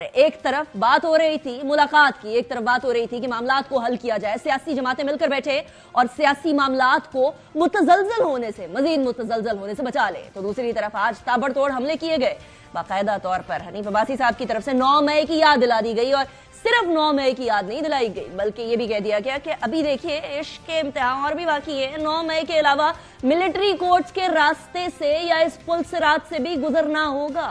एक तरफ बात हो रही थी मुलाकात की, एक तरफ बात हो रही थी कि मामलात को हल किया जाए, सियासी जमातें मिलकर बैठे और सियासी मामलात को मुतजलजल होने से, मजीद मुतजलजल होने से बचा ले। तो दूसरी तरफ आज ताबड़तोड़ हमले किए गए। बाकायदा तौर पर हनीफ अब्बासी साहब की तरफ से 9 मई की याद दिला दी गई, और सिर्फ 9 मई की याद नहीं दिलाई गई बल्कि ये भी कह दिया गया कि अभी देखिए इश्क के इम्तिहान और भी बाकी है। 9 मई के अलावा मिलिट्री कोर्ट्स के रास्ते से या इस पुल सिरात से भी गुजरना होगा।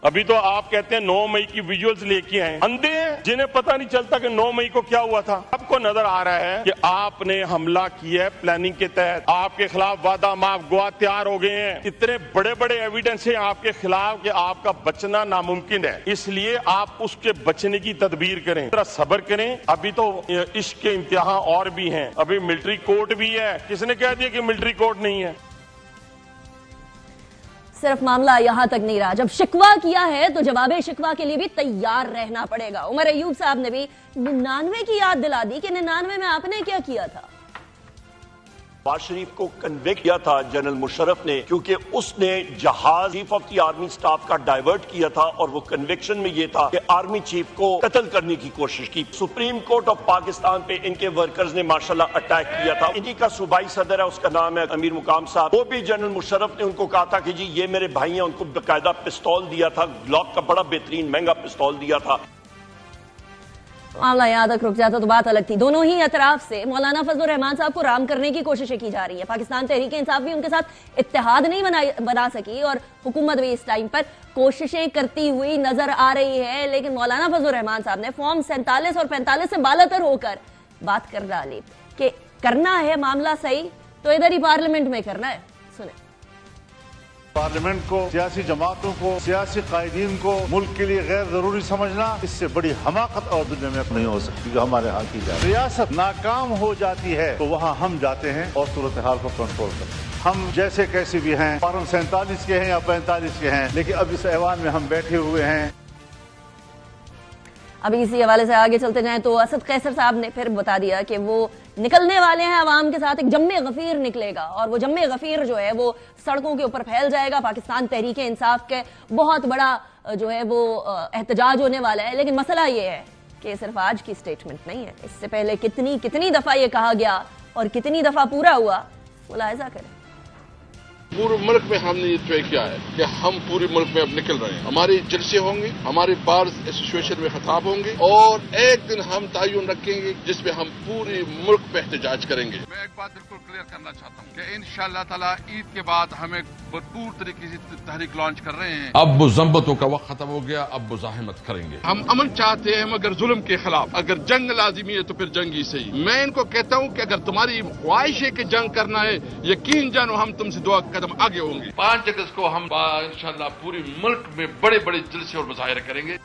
अभी तो आप कहते हैं 9 मई की विजुअल्स लेके आए, अंधे हैं जिन्हें पता नहीं चलता कि 9 मई को क्या हुआ था। आपको नजर आ रहा है कि आपने हमला किया है प्लानिंग के तहत, आपके खिलाफ वादा माफ गवाह तैयार हो गए हैं, इतने बड़े बड़े एविडेंस हैं आपके खिलाफ कि आपका बचना नामुमकिन है, इसलिए आप उसके बचने की तदबीर करें, जरा सब्र करें। अभी तो इश्क के इम्तिहान और भी हैं, अभी मिलिट्री कोर्ट भी है। किसने कह दिया कि मिलिट्री कोर्ट नहीं है? सिर्फ मामला यहां तक नहीं रहा, जब शिकवा किया है तो जवाबे शिकवा के लिए भी तैयार रहना पड़ेगा। उमर अयूब साहब ने भी 99 की याद दिला दी कि 99 में आपने क्या किया था। नवाज शरीफ को कन्विक्ट किया था जनरल मुशर्रफ ने, क्योंकि उसने जहाज chief of the army staff का डाइवर्ट किया था और वो कन्विक्शन में ये था कि आर्मी चीफ को कत्ल करने की कोशिश की। सुप्रीम कोर्ट ऑफ पाकिस्तान पे इनके वर्कर्स ने माशाल्लाह अटैक किया था। इन्हीं का सूबाई सदर है, उसका नाम है अमीर मुकाम साहब, वो भी जनरल मुशर्रफ ने उनको कहा था कि जी ये मेरे भाई हैं, उनको बाकायदा पिस्तौल दिया था, ग्लॉक का बड़ा बेहतरीन महंगा पिस्तौल दिया था। मामला यहाँ तक रुक जाता तो बात अलग थी। दोनों ही अतराफ से मौलाना फजल रहमान साहब को राम करने की कोशिशें की जा रही है। पाकिस्तान तहरीक इंसाफ भी उनके साथ इत्तेहाद नहीं बना सकी और हुकूमत भी इस टाइम पर कोशिशें करती हुई नजर आ रही है, लेकिन मौलाना फजल रहमान साहब ने फॉर्म 47 और 45 से बालातर होकर बात कर डाली कि करना है मामला सही तो इधर ही पार्लियामेंट में करना है। सुने, पार्लियामेंट को, सियासी जमातों को, सियासी कायदीन को मुल्क के लिए गैर जरूरी समझना, इससे बड़ी हमाकत और दुनिया में नहीं हो सकती जो हमारे यहाँ की जाए। रियासत नाकाम हो जाती है तो वहाँ हम जाते हैं और सूरत हाल को कंट्रोल करते हैं। हम जैसे कैसे भी हैं, फॉर्म 47 के हैं या 45 के हैं, लेकिन अब इस ऐवान में हम बैठे हुए हैं। अभी इसी हवाले से आगे चलते जाएं तो असद कैसर साहब ने फिर बता दिया कि वो निकलने वाले हैं अवाम के साथ, एक जम्मे गफीर निकलेगा और वो जम्मे गफीर जो है वो सड़कों के ऊपर फैल जाएगा। पाकिस्तान तहरीक इंसाफ के बहुत बड़ा जो है वो एहतजाज होने वाला है। लेकिन मसला ये है कि सिर्फ आज की स्टेटमेंट नहीं है, इससे पहले कितनी दफा ये कहा गया और कितनी दफा पूरा हुआ, मुलाहिजा करें। पूरे मुल्क में हमने ये तय किया है कि हम पूरे मुल्क में अब निकल रहे हैं। हमारे जलसे होंगे, हमारे बार्स एसोसिएशन में खिताब होंगे और एक दिन हम तयन रखेंगे जिसमें हम पूरे मुल्क पे एहतजाज करेंगे। मैं एक बात बिल्कुल क्लियर करना चाहता हूँ कि इंशाअल्लाह ताला ईद के बाद हम एक भरपूर तरीके से तहरीक लॉन्च कर रहे हैं। अब मुज़म्मतों का वक्त खत्म हो गया, अब मुज़ाहिमत करेंगे। हम अमन चाहते हैं मगर जुल्म के खिलाफ। अगर जंग लाजिमी है तो फिर जंग ही सही। मैं इनको कहता हूँ कि अगर तुम्हारी ख्वाहिश है कि जंग करना है, यकीन जानो हम तुमसे दुआ आगे होंगे। 5 अगस्त को हम इंशाअल्लाह पूरे मुल्क में बड़े बड़े जलसे और मुजाहिरे करेंगे।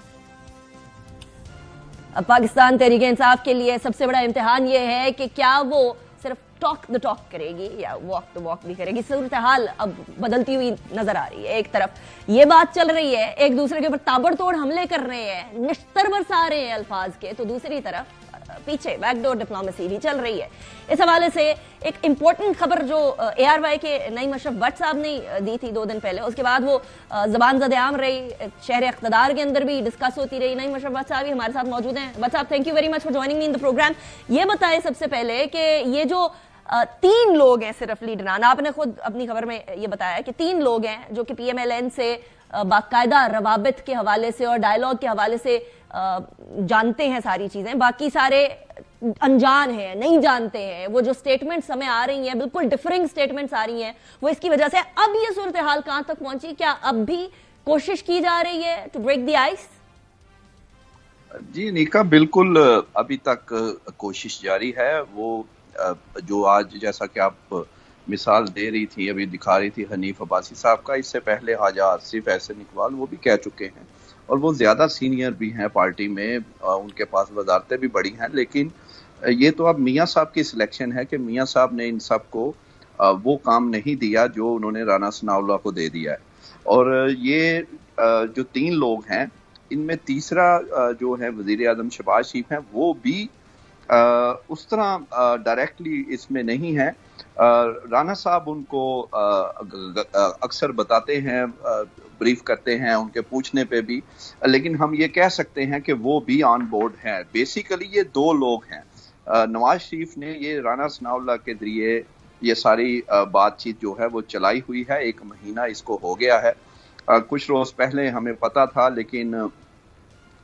अब पाकिस्तान तहरीक इंसाफ के लिए सबसे बड़ा इम्तिहान ये है कि क्या वो सिर्फ टॉक द टॉक करेगी या वॉक द वॉक भी करेगी। सूरत हाल अब बदलती हुई नजर आ रही है। एक तरफ ये बात चल रही है, एक दूसरे के ऊपर ताबड़तोड़ हमले कर रहे हैं, निश्तर बरसा रहे हैं अल्फाज के, तो दूसरी तरफ पीछे बैकडोर डिप्लोमेसी भी चल रही है। इस हवाले से एक इंपॉर्टेंट खबर जो ARY के नईम अशरफ भट्ट साहब ने दी थी 2 दिन पहले, उसके बाद वो जबान ज़द-ए-आम रही, शहर इख्तिदार के अंदर भी डिस्कस होती रही। नईम अशरफ भट्ट साहब भी हमारे साथ मौजूद हैं। भट्ट साहब, thank you very much for joining me in the programme. ये बताएं सबसे पहले कि ये जो 3 लोग हैं सिर्फ लीडरान, आपने खुद अपनी खबर में ये बताया कि 3 लोग हैं जो कि PMLN से बाकायदा रवाबित के हवाले से और डायलॉग के हवाले से जानते हैं सारी चीजें, बाकी सारे अनजान हैं, नहीं जानते हैं। वो जो स्टेटमेंट्स हमें आ रही हैं, बिल्कुल डिफरिंग स्टेटमेंट्स आ रही हैं, वो इसकी वजह से अब ये सूरत हाल कहां तक पहुंची? क्या अब भी कोशिश की जा रही है टू ब्रेक द आइस? जी निका, बिल्कुल अभी तक कोशिश जारी है। वो जो आज जैसा कि आप मिसाल दे रही थी, अभी दिखा रही थी हनीफ अब्बासी साहब का, इससे पहले हाजा आसिफ एहसन इकबाल वो भी कह चुके हैं और वो ज़्यादा सीनियर भी हैं पार्टी में, उनके पास वजारतें भी बड़ी हैं। लेकिन ये तो अब मियाँ साहब की सिलेक्शन है कि मियाँ साहब ने इन सब को वो काम नहीं दिया जो उन्होंने राना सनाउल्लाह को दे दिया है। और ये जो 3 लोग हैं, इनमें तीसरा जो है वज़ीर आज़म शहबाज शरीफ हैं, वो भी उस तरह डायरेक्टली इसमें नहीं है, राना साहब उनको अक्सर बताते हैं, ब्रीफ करते हैं उनके पूछने पे भी, लेकिन हम ये कह सकते हैं कि वो भी ऑन बोर्ड हैं। बेसिकली ये दो लोग हैं। नवाज शरीफ ने ये राना सनाउल्लाह के जरिए ये सारी बातचीत जो है वो चलाई हुई है। 1 महीना इसको हो गया है। कुछ रोज पहले हमें पता था, लेकिन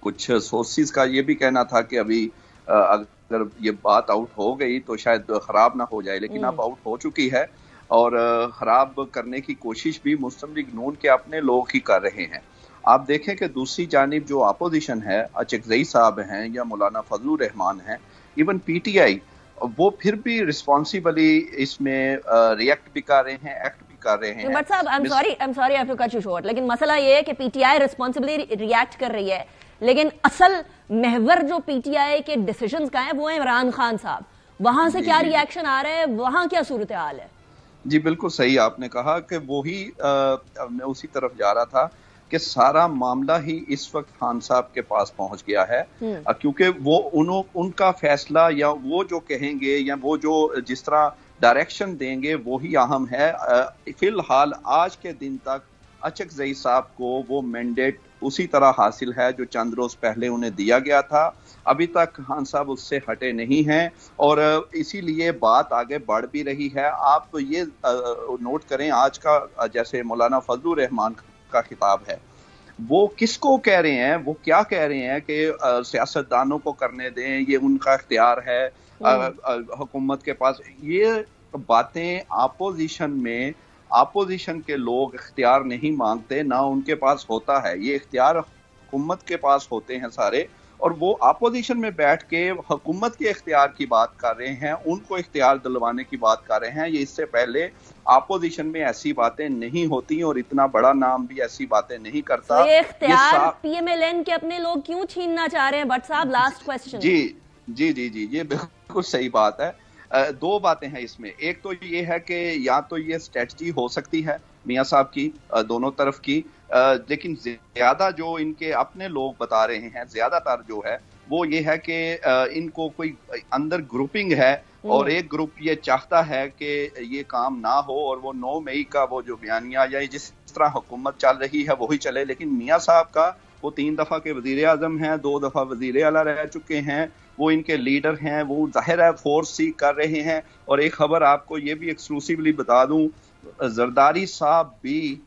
कुछ सोर्सेज का ये भी कहना था कि अभी अगर ये बात आउट हो गई तो शायद खराब ना हो जाए, लेकिन अब आउट हो चुकी है और खराब करने की कोशिश भी मुस्लिम लीग नून के अपने लोग ही कर रहे हैं। आप देखें कि दूसरी जानिब जो अपोजिशन है, अचकजई साहब हैं या मौलाना फजलुर रहमान हैं, इवन पीटीआई, वो फिर भी रिस्पॉन्सिबली इसमें रिएक्ट भी कर रहे हैं, एक्ट भी कर रहे हैं। बट साहब, I am sorry I have to cut you short, लेकिन मसला ये है कि पीटीआई रिस्पॉन्सिबली रिएक्ट कर रही है, लेकिन असल महवर जो पीटीआई के डिसीजंस का है वो है इमरान खान साहब। वहां से क्या रिएक्शन आ रहा है, वहां क्या सूरत हाल है? जी बिल्कुल सही आपने कहा कि वो ही मैं उसी तरफ जा रहा था कि सारा मामला ही इस वक्त खान साहब के पास पहुंच गया है, क्योंकि वो उनका फैसला या वो जो कहेंगे या वो जो जिस तरह डायरेक्शन देंगे वो ही अहम है। फिलहाल आज के दिन तक अचकजई साहब को वो मैंडेट उसी तरह हासिल है जो चंद रोज पहले उन्हें दिया गया था। अभी तक खान साहब उससे हटे नहीं हैं और इसीलिए बात आगे बढ़ भी रही है। आप तो ये नोट करें, आज का जैसे मौलाना फजलुर रहमान का खिताब है, वो किसको कह रहे हैं, वो क्या कह रहे हैं कि सियासतदानों को करने दें, ये उनका इख्तियार है हुकूमत के पास। ये बातें अपोजिशन के लोग इख्तियार नहीं मांगते, ना उनके पास होता है। ये इख्तियार हुकूमत के पास होते हैं सारे, और वो अपोजिशन में बैठ के हुकूमत के इख्तियार की बात कर रहे हैं, उनको इख्तियार दिलवाने की बात कर रहे हैं। ये इससे पहले अपोजिशन में ऐसी बातें नहीं होती और इतना बड़ा नाम भी ऐसी बातें नहीं करता। तो ये इख्तियार पीएमएलएन के अपने लोग क्यों छीनना चाह रहे हैं? भट्ट साहब, लास्ट क्वेश्चन। जी, ये बिल्कुल सही बात है। दो बातें हैं इसमें। एक तो ये है कि या तो ये स्ट्रेटजी हो सकती है मियां साहब की, दोनों तरफ की, लेकिन ज्यादा जो इनके अपने लोग बता रहे हैं, ज्यादातर जो है वो ये है कि इनको कोई अंदर ग्रुपिंग है और एक ग्रुप ये चाहता है कि ये काम ना हो और वो 9 मई का वो जो बयानिया या जिस तरह हुकूमत चल रही है वही चले। लेकिन मियां साहब का, वो 3 दफा के वजीर आजम हैं, 2 दफा वजीर आला रह चुके हैं, वो इनके लीडर हैं, वो जाहिर है फोर्स सीख कर रहे हैं। और एक खबर आपको ये भी एक्सक्लूसिवली बता दूं, जरदारी साहब भी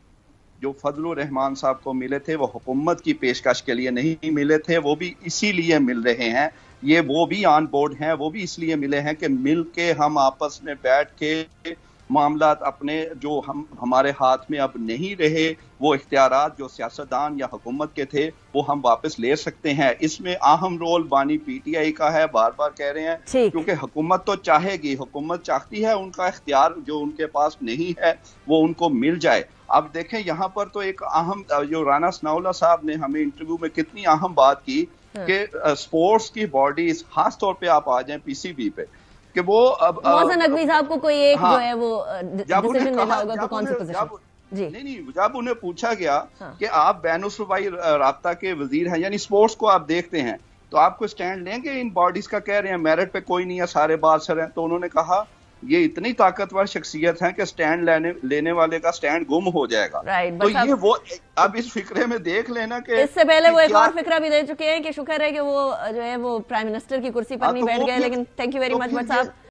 जो फजलुर रहमान साहब को मिले थे वो हुकूमत की पेशकश के लिए नहीं मिले थे, वो भी इसीलिए मिल रहे हैं। ये वो भी ऑन बोर्ड हैं, वो भी इसलिए मिले हैं कि मिल के हम आपस में बैठ के मामला अपने जो हमारे हाथ में अब नहीं रहे, वो इख्तियारात जो सियासतदान या हुकूमत के थे वो हम वापस ले सकते हैं। इसमें अहम रोल बानी पीटीआई का है, बार बार कह रहे हैं, क्योंकि हुकूमत तो चाहेगी, हुकूमत चाहती है उनका इख्तियार जो उनके पास नहीं है वो उनको मिल जाए। अब देखें यहाँ पर तो एक अहम, जो राना सनाउल्लाह साहब ने हमें इंटरव्यू में कितनी अहम बात की कि स्पोर्ट्स की बॉडीज, खास तौर पे आप आ जाएं पीसीबी पे, कि वो अब मोहसिन नकवी साहब को कोई एक जो है वो डिसीजन लेना होगा कि कौन सी पोजीशन। नहीं, जब उन्हें पूछा गया कि आप बैनुल-सूबाई राब्ता के वजीर हैं, यानी स्पोर्ट्स को आप देखते हैं, तो आपको स्टैंड लेंगे इन बॉडीज का? कह रहे हैं मेरिट पे कोई नहीं है, सारे बादशाह हैं। तो उन्होंने कहा ये इतनी ताकतवर शख्सियत है कि स्टैंड लेने वाले का स्टैंड गुम हो जाएगा। तो ये वो अब इस फिक्रे में देख लेना कि इससे पहले वो एक और फिक्रा भी दे चुके हैं कि शुक्र है कि वो जो है वो प्राइम मिनिस्टर की कुर्सी पर नहीं बैठ गए। लेकिन thank you very much Bhatt साहब।